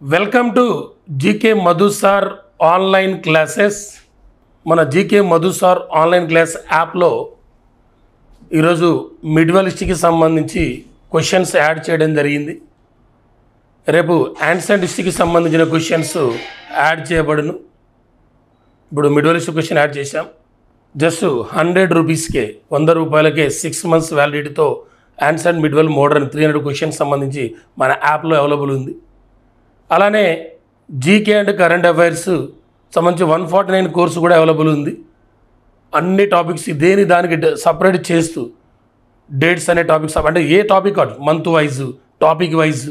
Welcome to GK Madhu sir online classes. మన GK Madhu sir online class యాప్లో ఈరోజు మిడ్వల్ హిస్టరీకి సంబంధించి క్వశ్చన్స్ యాడ్ చేయడం జరిగింది. రేపు యాన్సెంట్ హిస్టరీకి సంబంధించిన క్వశ్చన్స్ యాడ్ చేయబడును. ఇప్పుడు మిడ్వల్ హిస్టరీ క్వశ్చన్ యాడ్ చేశాం. జస్ట్ 100 రూపీస్కే 100 రూపాయలకే 6 months వ్యాలిడిటీతో యాన్సెంట్ మిడ్వల్ మోడర్న్ 300 క్వశ్చన్స్ సంబంధించి మన యాప్లో అవైలబుల్ ఉంది. అలానే జీకే అండ్ కరెంట్ అఫైర్స్ సంబంధించి 149 కోర్సు కూడా అవైలబుల్ ఉంది. అన్ని టాపిక్స్ దేని దానికి సపరేట్ చేస్తూ డేట్స్ అనే టాపిక్స్ అంటే ఏ topic month wise topic wise.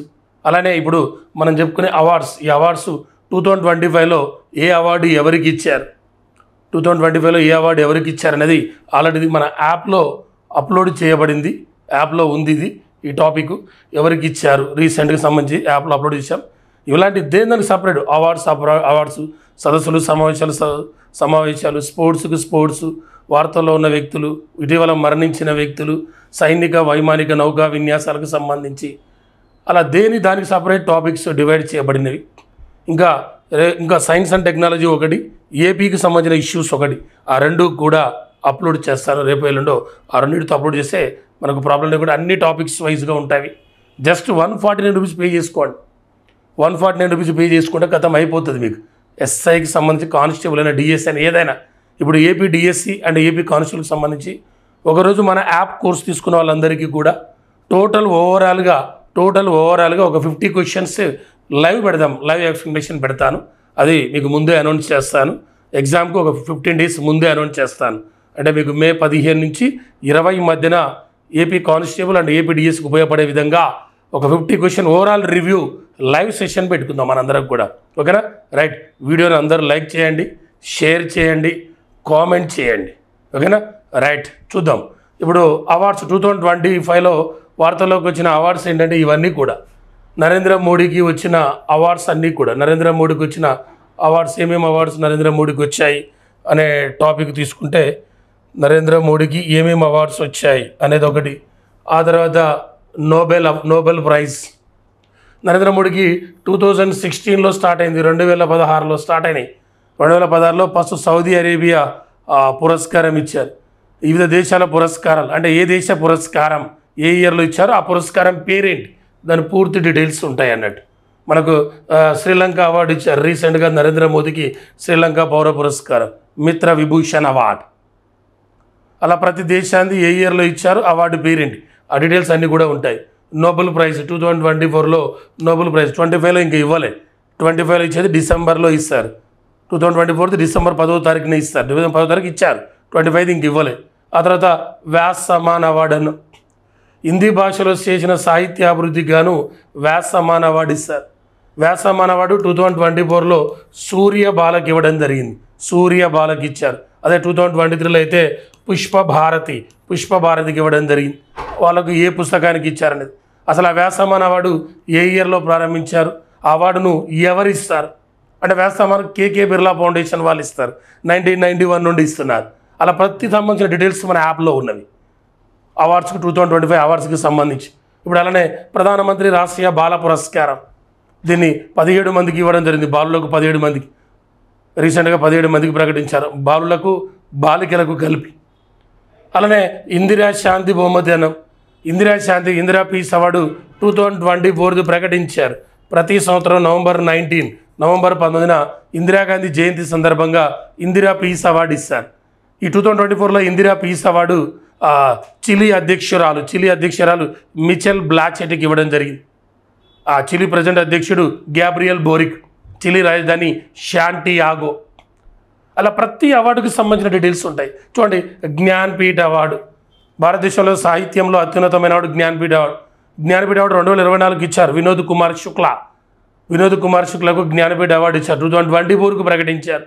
అలానే ఇప్పుడు మనం చెప్పుకునే అవార్డ్స్, ఈ అవార్డ్స్ 2025లో ఏ అవార్డు ఎవరికి ఇచ్చారు, 2025లో ఏ అవార్డు ఎవరికి ఇచ్చారు అనేది ఆల్రెడీ మన యాప్లో అప్లోడ్ చేయబడింది. యాప్లో ఉంది ఇది. ఈ టాపిక్ ఎవరికి ఇచ్చారు రీసెంట్గా సంబంధించి యాప్లో అప్లోడ్ చేశాం. ఇలాంటి దేనికి సపరేట్ అవార్డ్స్ సదస్సులు సమావేశాలు స్పోర్ట్స్ వార్తల్లో ఉన్న వ్యక్తులు, ఇటీవల మరణించిన వ్యక్తులు, సైనిక వైమానిక నౌకా విన్యాసాలకు సంబంధించి అలా దానికి సపరేట్ టాపిక్స్ డివైడ్ చేయబడినవి. ఇంకా సైన్స్ అండ్ టెక్నాలజీ ఒకటి, ఏపీకి సంబంధించిన ఇష్యూస్ ఒకటి. ఆ రెండు కూడా అప్లోడ్ చేస్తాను రేపు ఎల్లుండో. ఆ రెండింటితో అప్లోడ్ చేస్తే మనకు ప్రాబ్లం లేకుండా అన్ని టాపిక్స్ వైజ్గా ఉంటాయి. జస్ట్ 149 రూపీస్ పే చేసుకోండి. 149 రూపీస్ పే చేసుకుంటే గతం అయిపోతుంది మీకు. ఎస్ఐకి సంబంధించి కానిస్టేబుల్ అయినా డిఎస్సి అయినా ఏదైనా. ఇప్పుడు ఏపీ డిఎస్సి అండ్ ఏపీ కానిస్టేబుల్కి సంబంధించి ఒకరోజు మన యాప్ కోర్స్ తీసుకున్న వాళ్ళందరికీ కూడా టోటల్ ఓవరాల్గా ఒక 50 క్వశ్చన్స్ లైవ్ పెడదాం. లైవ్ ఎక్స్ప్లెనేషన్ పెడతాను. అది మీకు ముందే అనౌన్స్ చేస్తాను. ఎగ్జామ్కి ఒక 15 days ముందే అనౌన్స్ చేస్తాను. అంటే మీకు మే 15 నుంచి 20 మధ్యన ఏపీ కానిస్టేబుల్ అండ్ ఏపీ డిఎస్సికి ఉపయోగపడే విధంగా ఒక 50 question overall review live session పెట్టుకుందాం మనందరం కూడా. ఓకేనా? రైట్. వీడియోని అందరూ లైక్ చేయండి, షేర్ చేయండి, కామెంట్ చేయండి. ఓకేనా? రైట్. చూద్దాం. ఇప్పుడు అవార్డ్స్ 2025లో వార్తల్లోకి వచ్చిన అవార్డ్స్ ఏంటంటే ఇవన్నీ కూడా నరేంద్ర మోడీకి వచ్చిన అవార్డ్స్ అన్నీ కూడా. నరేంద్ర మోడీకి వచ్చిన అవార్డ్స్ ఏమేమి అవార్డ్స్ నరేంద్ర మోడీకి వచ్చాయి అనే టాపిక్ తీసుకుంటే నరేంద్ర మోడీకి ఏమేమి అవార్డ్స్ వచ్చాయి అనేది ఒకటి. ఆ తర్వాత నోబెల్ ప్రైజ్ నరేంద్ర మోడీకి 2016లో స్టార్ట్ అయింది, 2016లో స్టార్ట్ అయినాయి. 2016లో ఫస్ట్ సౌదీ అరేబియా పురస్కారం ఇచ్చారు. వివిధ దేశాల పురస్కారాలు అంటే ఏ దేశ పురస్కారం ఏ ఇయర్లో ఇచ్చారో ఆ పురస్కారం పేరేంటి, దాని పూర్తి డీటెయిల్స్ ఉంటాయి అన్నట్టు. మనకు శ్రీలంక అవార్డు ఇచ్చారు రీసెంట్గా నరేంద్ర మోదీకి. శ్రీలంక పౌర పురస్కారం మిత్ర విభూషణ్ అవార్డు. అలా ప్రతి దేశాన్ని ఏ ఇయర్లో ఇచ్చారో అవార్డు పేరేంటి ఆ డీటెయిల్స్ అన్నీ కూడా ఉంటాయి. నోబెల్ ప్రైజ్ 2024లో నోబెల్ ప్రైజ్ 25లో ఇంకా ఇవ్వలే. 25లో ఇచ్చేది డిసెంబర్లో ఇస్తారు. 2024 డిసెంబర్ 10వ తారీఖున ఇస్తారు. 10వ తారీఖు ఇచ్చారు, 25 ఇంక ఇవ్వలే. ఆ తర్వాత వ్యాస్ సమాన్ అవార్డు అను హిందీ భాషలో చేసిన సాహిత్యాభివృద్ధికి గాను వ్యాస్ సమాన్ అవార్డు ఇస్తారు. వ్యాస్ సమాన్ అవార్డు 2024లో సూర్య బాలకి ఇవ్వడం జరిగింది. సూర్య బాలకి ఇచ్చారు. అదే 2023లో అయితే పుష్పభారతికి ఇవ్వడం జరిగింది. వాళ్ళకు ఏ పుస్తకానికి ఇచ్చారనేది. అసలు ఆ వ్యాస్ సమాన్ అవార్డు ఏ ఇయర్లో ప్రారంభించారు, ఆ అవార్డును ఎవరు ఇస్తారు అంటే వ్యాస్ సమాన్ కేకే బిర్లా ఫౌండేషన్ వాళ్ళు ఇస్తారు. 1991 నుండి ఇస్తున్నారు. అలా ప్రతి సంబంధించిన డీటెయిల్స్ మన యాప్లో ఉన్నవి. అవార్డ్స్కి 2025 అవార్డ్స్కి సంబంధించి. ఇప్పుడు అలానే ప్రధానమంత్రి రాష్ట్రీయ బాల పురస్కారం దీన్ని 17 మందికి ఇవ్వడం జరిగింది. బాలులకు 17 మందికి రీసెంట్గా 17 మందికి ప్రకటించారు, బాలులకు బాలికలకు కలిపి. అలానే ఇందిరా శాంతి బహుమతి అనం ఇందిరా పీస్ అవార్డు 2024 ప్రకటించారు. ప్రతి సంవత్సరం నవంబర్ 19న ఇందిరాగాంధీ జయంతి సందర్భంగా ఇందిరా పీస్ అవార్డు ఇస్తారు. ఈ 2024లో ఇందిరా పీస్ అవార్డు చిలీ అధ్యక్షురాలు మిచెల్ బ్లాచెట్కి ఇవ్వడం జరిగింది. ఆ చిలీ ప్రజెంట్ అధ్యక్షుడు గ్యాబ్రియల్ బోరిక్, చిలీ రాజధాని శాంటియాగో. అలా ప్రతి అవార్డుకి సంబంధించిన డీటెయిల్స్ ఉంటాయి. చూడండి, జ్ఞాన్పీఠ్ అవార్డు భారతదేశంలో సాహిత్యంలో అత్యున్నతమైన award Jnanpith award. Jnanpith award 2024కి ఇచ్చారు. వినోద్ కుమార్ శుక్లకు జ్ఞానపీఠ అవార్డు ఇచ్చారు. 2024కు ప్రకటించారు.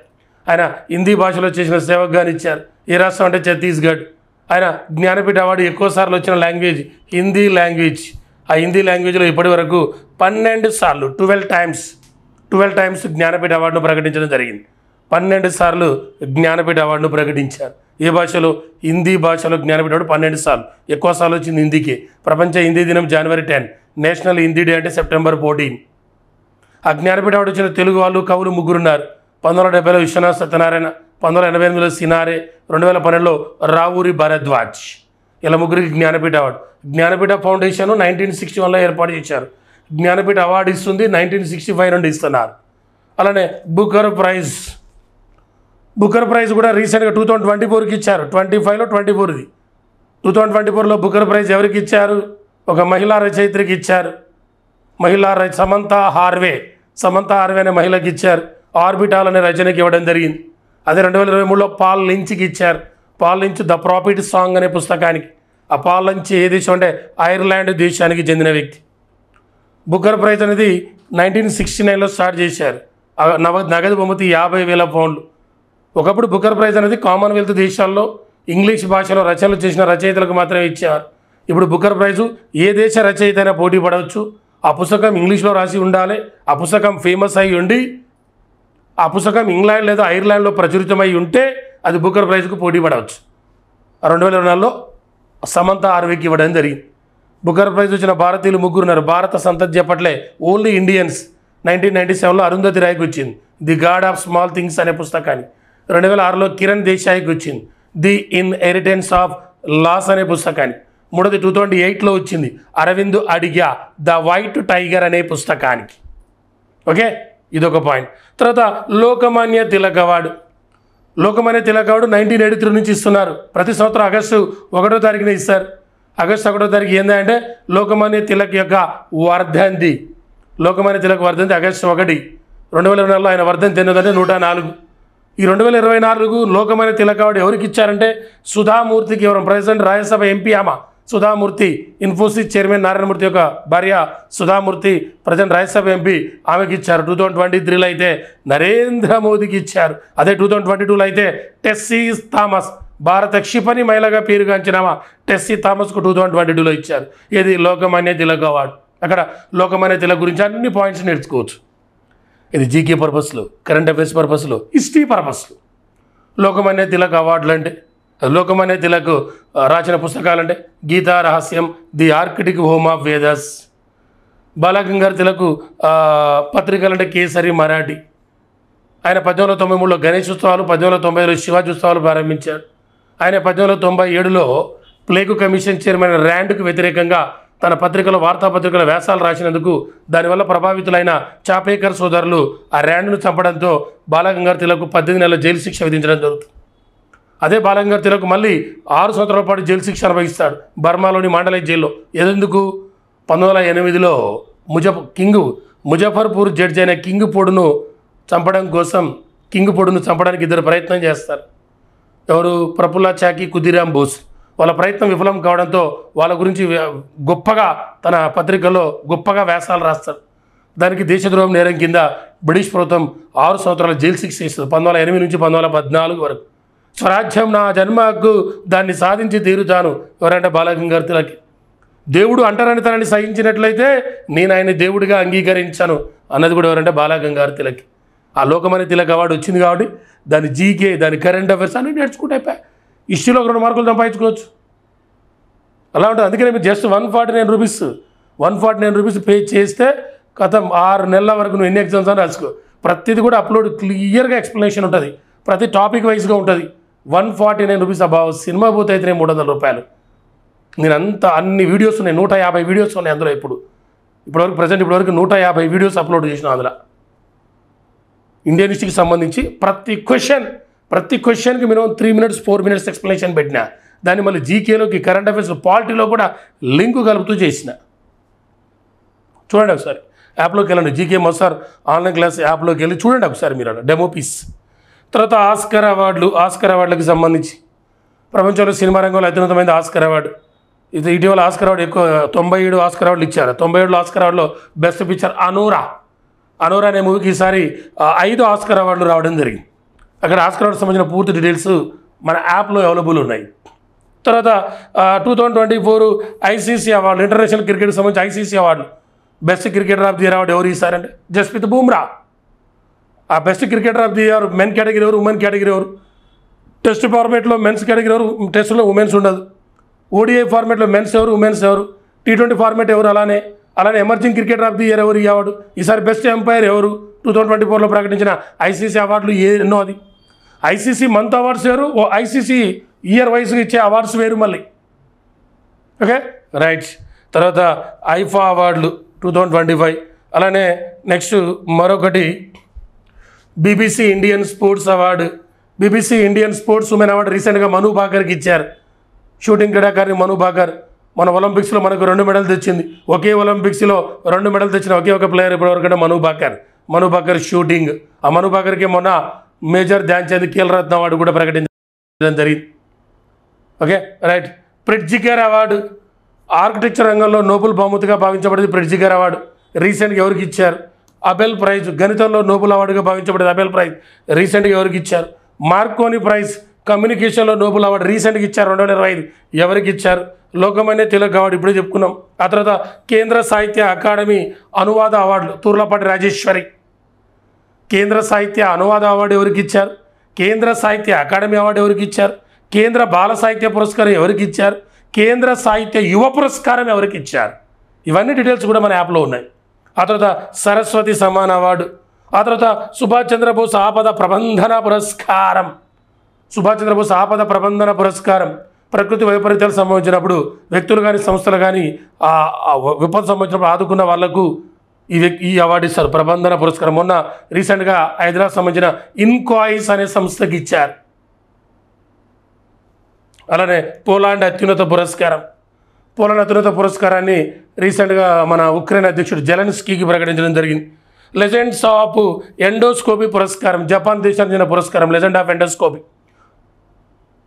ఆయన హిందీ భాషలో చేసిన సేవకు గాని ఇచ్చారు. ఏ రాష్ట్రం అంటే ఛత్తీస్గఢ్. ఆయన జ్ఞానపీఠ అవార్డు ఎక్కువసార్లు వచ్చిన లాంగ్వేజ్ హిందీ లాంగ్వేజ్. ఆ హిందీ లాంగ్వేజ్లో ఇప్పటి వరకు 12 సార్లు 12 టైమ్స్ జ్ఞానపీఠ అవార్డును ప్రకటించడం జరిగింది. 12 సార్లు జ్ఞానపీఠ అవార్డును ప్రకటించారు. ఏ భాషలో? హిందీ భాషలో జ్ఞానపీఠ అవార్డు 12 సార్లు. ఎక్కువ సార్లు వచ్చింది హిందీకి. ప్రపంచ హిందీ దినం January 10, నేషనల్ హిందీ డే అంటే September 14. ఆ జ్ఞానపీఠ అవార్డు వచ్చిన తెలుగు వాళ్ళు కవులు ముగ్గురున్నారు. 1970లో విశ్వనాథ్ సత్యనారాయణ, 1988లో సినారే, 2012లో రావూరి భరద్వాజ్. ఇలా ముగ్గురికి జ్ఞానపీఠ అవార్డు. జ్ఞానపీఠ ఫౌండేషన్ 1961లో ఏర్పాటు చేశారు. జ్ఞానపీఠ అవార్డు ఇస్తుంది 1965 నుండి ఇస్తున్నారు. అలానే బుకర్ ప్రైజ్ కూడా రీసెంట్గా 2024కి ఇచ్చారు. 25లో 24ది. 2024లో బుకర్ ప్రైజ్ ఎవరికి ఇచ్చారు? ఒక మహిళా రచయిత్రికి ఇచ్చారు. సమంతా హార్వే అనే మహిళకి ఇచ్చారు. ఆర్బిటాల్ అనే రచనకి ఇవ్వడం జరిగింది. అదే 2023లో పాల్ లించ్కి ఇచ్చారు. Paul Lynch the prophet song అనే పుస్తకానికి. ఆ పాల్ లించ్ ఏ దేశం అంటే ఐర్లాండ్ దేశానికి చెందిన వ్యక్తి. బుకర్ ప్రైజ్ అనేది 1969లో స్టార్ట్ చేశారు. నగదు బహుమతి 50,000 పౌండ్లు. ఒకప్పుడు బుకర్ ప్రైజ్ అనేది కామన్వెల్త్ దేశాల్లో ఇంగ్లీష్ భాషలో రచనలు చేసిన రచయితలకు మాత్రమే ఇచ్చారు. ఇప్పుడు బుకర్ ప్రైజు ఏ దేశ రచయిత అయినా పోటీ పడవచ్చు. ఆ పుస్తకం ఇంగ్లీష్లో రాసి ఉండాలి. ఆ పుస్తకం ఫేమస్ అయి ఉండి, ఆ పుస్తకం ఇంగ్లాండ్ లేదా ఐర్లాండ్లో ప్రచురితమై ఉంటే అది బుకర్ ప్రైజ్కు పోటీ పడవచ్చు. 2024లో సమంతా హార్వేకి ఇవ్వడం జరిగింది. బుకర్ ప్రైజ్ వచ్చిన భారతీయులు ముగ్గురున్నారు. భారత సంతతి చెప్పట్లే, ఓన్లీ ఇండియన్స్. 1997లో అరుంధతి రాయ్కి వచ్చింది the God of small things అనే పుస్తకాన్ని. 2006లో కిరణ్ దేశాయ్కి వచ్చింది ది ఇన్హెరిటెన్స్ ఆఫ్ లాస్ అనే పుస్తకాన్ని. మూడోది 2008లో వచ్చింది అరవింద్ అడిగా ద వైట్ టైగర్ అనే పుస్తకానికి. ఓకే, ఇదొక పాయింట్. తర్వాత లోకమాన్య తిలక్ అవార్డు 1983 నుంచి ఇస్తున్నారు. ప్రతి సంవత్సరం ఆగస్టు 1వ తారీఖున ఇస్తారు. ఆగస్టు 1వ తారీఖు ఏంటంటే లోకమాన్య తిలక్ యొక్క వర్ధంతి. లోకమాన్య తిలక్ వర్ధంతి ఆగస్టు 1. 2024లో ఆయన వర్ధంతి ఎన్నదంటే 104. ఈ 2024 లోకమాన్య తిలక్ అవార్డు ఎవరికి ఇచ్చారంటే సుధామూర్తికి. ఎవరు? ప్రెసిడెంట్ రాజ్యసభ ఎంపీ ఆమె సుధామూర్తి. ఇన్ఫోసిస్ చైర్మన్ నారాయణమూర్తి యొక్క భార్య సుధామూర్తి ప్రజెంట్ రాజ్యసభ ఎంపీ, ఆమెకి ఇచ్చారు. 2023లో అయితే నరేంద్ర మోదీకి ఇచ్చారు. అదే 2022లో అయితే టెస్సీ థామస్, భారత క్షిపణి మహిళగా పేరుగాంచిన టెస్సీ థామస్కు 2022లో ఇచ్చారు. ఇది లోకమాన్య తిలక్ అవార్డు. అక్కడ లోకమాన్య తిలక్ గురించి అన్ని పాయింట్స్ నేర్చుకోవచ్చు. ఇది జీకే పర్పస్లో, కరెంట్ అఫైర్స్ పర్పస్లో, హిస్టరీ పర్పస్లో. లోకమాన్య తిలక్ అవార్డులు అంటే లోకమాన్య తిలక్ రాసిన పుస్తకాలంటే Gita Rahasya, the Arctic home of Vedas. Balgangadhar Tilak పత్రికలంటే కేసరి, మరాఠీ. ఆయన 1893లో గణేష్ ఉత్సవాలు, 1895లో శివాజీ ఉత్సవాలు ప్రారంభించారు. ఆయన 1897లో ప్లేగు కమిషన్ చైర్మన్ ర్యాండ్కు వ్యతిరేకంగా తన పత్రికలో వార్తాపత్రికల వ్యాసాలు రాసినందుకు దానివల్ల ప్రభావితులైన చాపేకర్ సోదరులు ఆ ర్యాండ్ను చంపడంతో బాలగంగాధర్ తిలక్ 18 నెలల జైలు శిక్ష విధించడం జరుగుతుంది. అదే బాలగంగాధర్ తిలక్ మళ్ళీ 6 సంవత్సరాల పాటు జైలు శిక్ష అనుభవిస్తాడు బర్మాలోని మాండలై జైల్లో. ఎందుకు? 1908లో ముజఫర్పూర్ జడ్జి అయిన కింగ్ పొడును చంపడానికి ఇద్దరు ప్రయత్నం చేస్తారు. ఎవరు? ప్రఫుల్లా చాకి, ఖుదీరామ్ బోస్. వాళ్ళ ప్రయత్నం విఫలం కావడంతో వాళ్ళ గురించి గొప్పగా తన పత్రికల్లో గొప్పగా వ్యాసాలు రాస్తారు. దానికి దేశద్రోహం నేరం కింద బ్రిటిష్ ప్రభుత్వం 6 సంవత్సరాల జైలు శిక్ష ఇస్తుంది 1908 నుంచి 1914 వరకు. స్వరాజ్యం నా జన్మ హక్కు, దాన్ని సాధించి తీరుతాను. ఎవరంటే బాలగంగాధర్ తిలక్. దేవుడు అంటరానితనాన్ని సహించినట్లయితే నేను ఆయన దేవుడిగా అంగీకరించాను అన్నది కూడా ఎవరంటే బాలగంగాధర్ తిలక్. ఆ లోకమాన్య తిలక్ అవార్డు వచ్చింది కాబట్టి దాని జీకే, దాని కరెంట్ అఫైర్స్ అన్నీ నేర్చుకుంటే హిస్టరీలో 2 మార్కులు సంపాదించుకోవచ్చు. అలా ఉంటుంది. అందుకనే మీరు జస్ట్ 149 రూపీస్ పే చేస్తే కథం 6 నెలల వరకు నువ్వు ఎన్ని ఎగ్జామ్స్ అని రాసుకో. ప్రతిది కూడా అప్లోడ్ క్లియర్గా ఎక్స్ప్లెనేషన్ ఉంటుంది. ప్రతి టాపిక్ వైజ్గా ఉంటుంది. 149 రూపీస్. అబ్బావు సినిమా పోతే అయితే 300 రూపాయలు. నేను అన్ని వీడియోస్ ఉన్నాయి, 150 వీడియోస్ ఉన్నాయి అందులో. ఇప్పటివరకు 150 వీడియోస్ అప్లోడ్ చేసిన అందులో. ఇండియన్ హిస్టరీకి సంబంధించి ప్రతి క్వశ్చన్కి మినిమం 3 minutes 4 minutes ఎక్స్ప్లెనేషన్ పెట్టిన. దాన్ని మళ్ళీ జీకేలోకి, కరెంట్ అఫైర్స్, పాలిటీలో కూడా లింకు కలుపుతూ చేసిన. చూడండి ఒకసారి, యాప్లోకి వెళ్ళండి. జీకే మసార్ ఆన్లైన్ క్లాస్ యాప్లోకి వెళ్ళి చూడండి ఒకసారి మీరు డెమో పీస్. తర్వాత ఆస్కర్ అవార్డులకు సంబంధించి ప్రపంచంలో సినిమా రంగంలో అత్యున్నతమైన ఆస్కర్ అవార్డు. ఇది ఇటీవల ఆస్కర్ అవార్డు ఎక్కువ 97 ఆస్కర్ అవార్డులు ఇచ్చారు. 97లో ఆస్కర్ అవార్డులో బెస్ట్ పిక్చర్ అనూరా అనే మూవీకి ఈసారి 5 ఆస్కర్ అవార్డులు రావడం జరిగింది. అక్కడ ఆస్కర్ అవార్డుకి సంబంధించిన పూర్తి డీటెయిల్స్ మన యాప్లో అవైలబుల్ ఉన్నాయి. తర్వాత 2024 ఐసీసీ అవార్డు, ఇంటర్నేషనల్ క్రికెట్కి సంబంధించి ICC award. Best cricketer of the year award ఎవరు ఇస్తారంటే జస్ప్రీత్ బుమ్రా. ఆ best cricketer of the year men category ఎవరు, ఉమెన్ కేటగిరీ ఎవరు? టెస్ట్ ఫార్మేట్లో మెన్స్ కేటగిరీ ఎవరు, టెస్ట్లో ఉమెన్స్ ఉండదు. ఓడిఐ ఫార్మేట్లో మెన్స్ ఎవరు, ఉమెన్స్ ఎవరు? T20 ఫార్మేట్ ఎవరు? అలానే అలానే emerging cricketer of the year ఎవరు ఈ అవార్డు, ఈసారి బెస్ట్ ఎంపైర్ ఎవరు 2024లో ప్రకటించిన ఐసీసీ అవార్డులు ఎన్నో అది. ఐసీసీ మంత్ అవార్డ్స్ వేరు, ఐసీసీ ఇయర్ వైజ్గా ఇచ్చే అవార్డ్స్ వేరు మళ్ళీ. Okay right. తర్వాత ఐఫా అవార్డులు 2025. అలానే నెక్స్ట్ మరొకటి BBC Indian sports award, BBC Indian sports women award రీసెంట్గా మను భాకర్కి ఇచ్చారు. షూటింగ్ క్రీడాకారిణి మను భాకర్ మన ఒలింపిక్స్లో మనకు 2 మెడల్ తెచ్చింది. ఒకే ఒలింపిక్స్లో 2 మెడల్ తెచ్చిన ఒకే ఒక ప్లేయర్ ఇప్పటివరకు మను భాకర్ షూటింగ్. ఆ మను భాకర్కి మొన్న మేజర్ ధ్యాన్ చంద్ ఖేల్ రత్న అవార్డు కూడా ప్రకటించడం జరిగింది. Okay right. Pritzker award architecture రంగంలో నోబెల్ బహుమతిగా భావించబడింది. ప్రిట్జికర్ అవార్డు రీసెంట్గా ఎవరికి ఇచ్చారు? అబెల్ ప్రైజ్ గణితంలో నోబెల్ అవార్డుగా భావించబడింది. అబెల్ ప్రైజ్ రీసెంట్గా ఎవరికి ఇచ్చారు? మార్కోని ప్రైజ్ కమ్యూనికేషన్లో నోబెల్ అవార్డు రీసెంట్గా ఇచ్చారు 2025. ఎవరికి ఇచ్చారు? లోకమాన్య తిలక్ అవార్డు ఇప్పుడే చెప్పుకున్నాం. ఆ తర్వాత కేంద్ర సాహిత్య అకాడమీ అనువాద అవార్డులు తుర్లపాటి రాజేశ్వరి. కేంద్ర సాహిత్య అనువాద అవార్డు ఎవరికి ఇచ్చారు? కేంద్ర సాహిత్య అకాడమీ అవార్డు ఎవరికి ఇచ్చారు? కేంద్ర బాల సాహిత్య పురస్కారం ఎవరికి ఇచ్చారు? కేంద్ర సాహిత్య యువ పురస్కారం ఎవరికి ఇచ్చారు? ఇవన్నీ డీటెయిల్స్ కూడా మన యాప్లో ఉన్నాయి. ఆ తర్వాత సరస్వతి సమ్మాన్ అవార్డు, ఆ తర్వాత సుభాష్ చంద్రబోస్ ఆపద ప్రబంధన పురస్కారం. సుభాష్ చంద్రబోస్ ఆపద ప్రబంధన పురస్కారం ప్రకృతి వైపరీత్యాలు సంభవించినప్పుడు వ్యక్తులు కానీ సంస్థలు కానీ విపత్తు సంభవించినప్పుడు ఆదుకున్న వాళ్లకు ఈ అవార్డు ఇస్తారు, ప్రబంధన పురస్కారం. మొన్న రీసెంట్గా హైదరాబాద్ సంబంధించిన ఇన్కాయిస్ అనే సంస్థకి ఇచ్చారు. అలానే పోలాండ్ అత్యున్నత పురస్కారాన్ని రీసెంట్గా మన ఉక్రెయిన్ అధ్యక్షుడు జెలెన్స్కీకి ప్రకటించడం జరిగింది. లెజెండ్స్ ఆఫ్ ఎండోస్కోపీ పురస్కారం జపాన్ దేశానికి చెందిన పురస్కారం, legend of endoscopy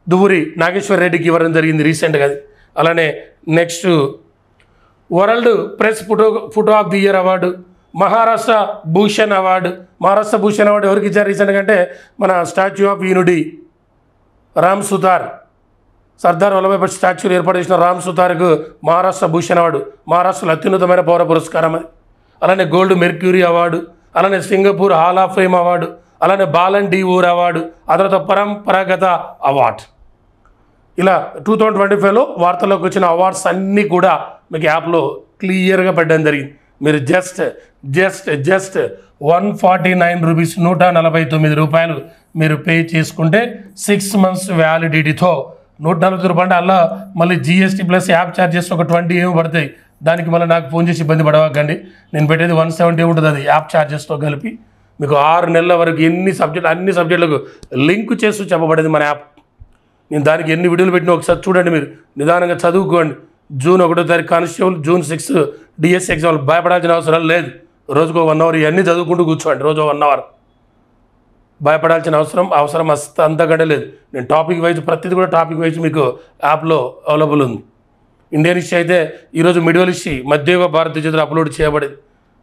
Duvvuri Nageswara రెడ్డికి ఇవ్వడం జరిగింది రీసెంట్గా అది. అలానే next world press photo of the year award, Maharashtra Bhushan award ఎవరికి ఇచ్చారు రీసెంట్గా అంటే మన statue of unity Ram Sutar, Sardar Vallabhbhai Patel స్టాచ్యూలు ఏర్పాటు చేసిన రామ్ సుతార్కు మహారాష్ట్ర భూషణ్ అవార్డు, మహారాష్ట్రలో అత్యున్నతమైన పౌర పురస్కారం అది. అలానే గోల్డ్ మెర్క్యూరీ అవార్డు, అలానే Singapore hall of fame award, అలానే బాలన్ డి ఊర్ అవార్డు, ఆ తర్వాత పరంపరాగత అవార్డు. ఇలా 2025లో వార్తల్లోకి వచ్చిన అవార్డ్స్ అన్నీ కూడా మీకు యాప్లో క్లియర్గా పెట్టడం జరిగింది. మీరు జస్ట్ 149 రూపీస్ 149 రూపాయలు మీరు పే చేసుకుంటే 6 months వ్యాలిడిటీతో 140 రూపాయలు అలా మళ్ళీ జీఎస్టీ ప్లస్ యాప్ ఛార్జెస్ ఒక 20 ఏమో పడతాయి. దానికి మళ్ళీ నాకు ఫోన్ చేసి ఇబ్బంది పడవకండి. నేను పెట్టేది 170 ఉంటుంది, అది యాప్ ఛార్జెస్తో కలిపి మీకు 6 నెలల వరకు అన్ని సబ్జెక్టులకు లింక్ చేస్తూ చెప్పబడింది మన యాప్. నేను దానికి ఎన్ని వీడియోలు పెట్టినా ఒకసారి చూడండి, మీరు నిదానంగా చదువుకోండి. జూన్ 1వ తారీఖు కానిస్టేబుల్, జూన్ 6 డిఎస్సి ఎగ్జామ్, భయపడాల్సిన అవసరం లేదు. రోజుకు 1 hour ఇవన్నీ చదువుకుంటూ కూర్చోండి, రోజు 1 hour. భయపడాల్సిన అవసరం అంతకంటే లేదు. నేను టాపిక్ వైజ్ ప్రతిదీ కూడా టాపిక్ వైజ్ మీకు యాప్లో అవైలబుల్ ఉంది. ఇండియన్ హిస్టరీ అయితే ఈరోజు మిడివల్ హిస్టరీ మధ్యయుగ భారతీయ చరిత్ర అప్లోడ్ చేయబడింది.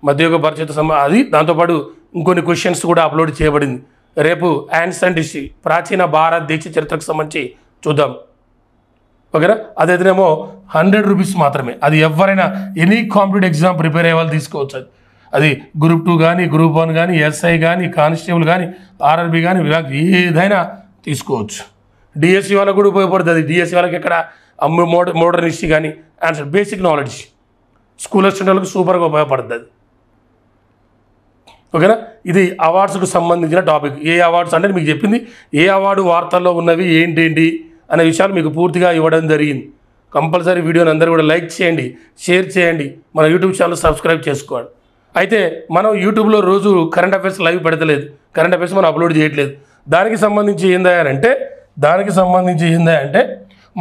మధ్యయుగ భారతీయ చరిత్ర అది దాంతోపాటు ఇంకొన్ని క్వశ్చన్స్ కూడా అప్లోడ్ చేయబడింది. రేపు యాన్సెంట్ హిస్టరీ ప్రాచీన భారతదేశ చరిత్రకు సంబంధించి చూద్దాం. ఓకేనా? అదైతేనేమో 100 రూపీస్ మాత్రమే. అది ఎవరైనా ఎనీ కాంపిటేటివ్ ఎగ్జామ్ ప్రిపేర్ అయ్యే వాళ్ళు తీసుకోవచ్చు. అది గ్రూప్ 2 కానీ, గ్రూప్ 1 కానీ, ఎస్ఐ కానీ, కానిస్టేబుల్ కానీ, ఆర్ఆర్బి కానీ, ఏదైనా తీసుకోవచ్చు. డిఎస్సి వాళ్ళకు కూడా ఉపయోగపడుతుంది. డిఎస్సి వాళ్ళకి ఎక్కడ మోడర్న్ హిస్టరీ కానీ ఆన్సర్ బేసిక్ నాలెడ్జ్ స్కూల్ స్టూడెంట్లకు సూపర్గా ఉపయోగపడుతుంది. ఓకేనా? ఇది అవార్డ్స్కు సంబంధించిన టాపిక్. ఏ అవార్డ్స్ అంటే మీకు చెప్పింది, ఏ అవార్డు వార్తల్లో ఉన్నవి ఏంటి అనే విషయాలు మీకు పూర్తిగా ఇవ్వడం జరిగింది. కంపల్సరీ వీడియోని అందరూ కూడా లైక్ చేయండి, షేర్ చేయండి, మన యూట్యూబ్ ఛానల్ సబ్స్క్రైబ్ చేసుకోండి. అయితే మనం యూట్యూబ్లో రోజు కరెంట్ అఫైర్స్ లైవ్ పెడతలేదు, కరెంట్ అఫైర్స్ మనం అప్లోడ్ చేయట్లేదు. దానికి సంబంధించి ఏందంటే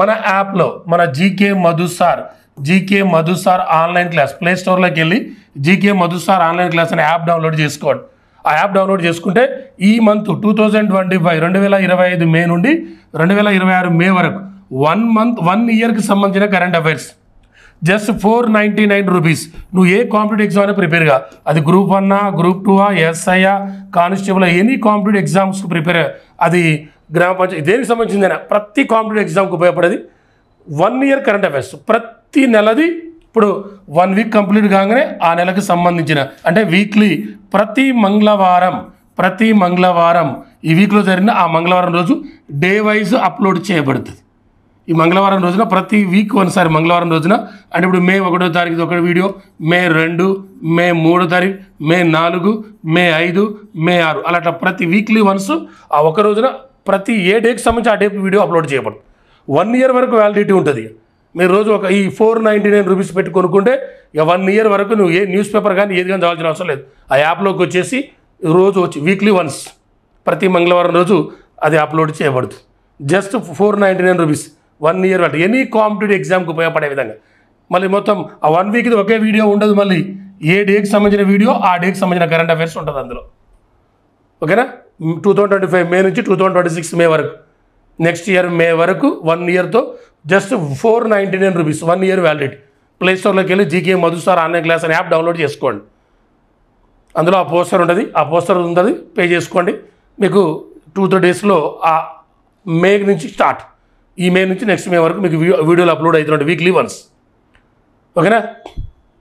మన యాప్లో మన GK Madhu sir online class play స్టోర్లోకి వెళ్ళి జీకే మధుసార్ ఆన్లైన్ క్లాస్ అనే యాప్ డౌన్లోడ్ చేసుకోండి. ఆ యాప్ డౌన్లోడ్ చేసుకుంటే ఈ మంత్ 2025 మే నుండి 2026 మే వరకు 1 ఇయర్కి సంబంధించిన కరెంట్ అఫైర్స్ జస్ట్ 499 రూపీస్. నువ్వు ఏ కాంపిటేటివ్ ఎగ్జామ్ అయినా ప్రిపేర్గా, అది group 1, group 2, SI, constable, any competitive ఎగ్జామ్స్కి ప్రిపేర్, అది గ్రామ పంచాయతీ దేనికి సంబంధించిందైనా ప్రతి కాంపిటేటివ్ ఎగ్జామ్కి ఉపయోగపడేది 1 ఇయర్ కరెంట్ అఫైర్స్. ప్రతి నెలది ఇప్పుడు 1 వీక్ కంప్లీట్ కాగానే ఆ నెలకు సంబంధించిన అంటే వీక్లీ ప్రతి మంగళవారం ఈ వీక్లో జరిగిన ఆ మంగళవారం రోజు డే వైజ్ అప్లోడ్ చేయబడుతుంది. ఈ మంగళవారం రోజున ప్రతి వీక్ ఒకసారి మంగళవారం రోజున అంటే ఇప్పుడు మే 1వ తారీఖు ఒక వీడియో, మే 2, మే 3వ తారీఖు, మే 4, మే 5, మే 6 అలా ప్రతి వీక్లీ వన్స్ ఆ ఒక రోజున ప్రతి ఏ డేకి సంబంధించి ఆ డే వీడియో అప్లోడ్ చేయబడుతుంది. 1 ఇయర్ వరకు వ్యాలిడిటీ ఉంటుంది. మీరు రోజు ఒక ఈ 499 రూపీస్ పెట్టి కొనుక్కుంటే ఇక 1 ఇయర్ వరకు నువ్వు ఏ న్యూస్ పేపర్ కానీ ఏది కానీ చదవాల్సిన అవసరం లేదు. ఆ యాప్లోకి వచ్చేసి రోజు వచ్చి వీక్లీ వన్స్ ప్రతి మంగళవారం రోజు అది అప్లోడ్ చేయబడుతుంది. జస్ట్ 499 రూపీస్ 1 ఇయర్ అంటే ఎనీ కాంపిటేటివ్ ఎగ్జామ్కి ఉపయోగపడే విధంగా. మళ్ళీ మొత్తం ఆ 1 వీక్ది ఒకే వీడియో ఉండదు. మళ్ళీ ఏ డేకి సంబంధించిన వీడియో ఆ డేకి సంబంధించిన కరెంట్ అఫైర్స్ ఉంటుంది అందులో. ఓకేనా? 2025 మే నుంచి 2026 మే వరకు, నెక్స్ట్ ఇయర్ మే వరకు 1 ఇయర్తో జస్ట్ 499 రూపీస్ 1 ఇయర్ వ్యాలిడిటీ. ప్లేస్టోర్లోకి వెళ్ళి GK Madhu sir online class అనే యాప్ డౌన్లోడ్ చేసుకోండి. అందులో ఆ పోస్టర్ ఉంటుంది, ఆ పోస్టర్ ఉంటుంది, పే చేసుకోండి. మీకు 2-3 డేస్లో ఆ మే నుంచి స్టార్ట్, ఈ మే నుంచి నెక్స్ట్ మే వరకు మీకు వీడియోలు అప్లోడ్ అవుతుంటాయి వీక్లీ వన్స్. ఓకేనా?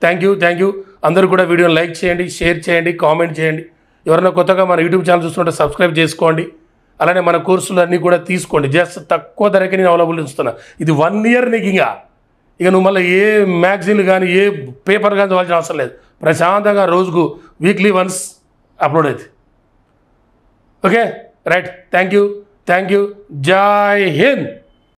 Thank you. అందరూ కూడా వీడియోని లైక్ చేయండి, షేర్ చేయండి, కామెంట్ చేయండి. ఎవరైనా కొత్తగా మన యూట్యూబ్ ఛానల్ చూస్తుంటే సబ్స్క్రైబ్ చేసుకోండి. అలానే మన కోర్సులు అన్నీ కూడా తీసుకోండి. జస్ట్ తక్కువ ధరకే నేను అవైలబుల్ ఇస్తున్నా. ఇది 1 ఇయర్ నీకు ఇక నువ్వు మళ్ళీ ఏ మ్యాగజైన్లు కానీ ఏ పేపర్ కానీ చదవాల్సిన అవసరం లేదు. ప్రశాంతంగా రోజుకు వీక్లీ వన్స్ అప్లోడ్ అవుతుంది. Okay right. Thank you. జై హింద్.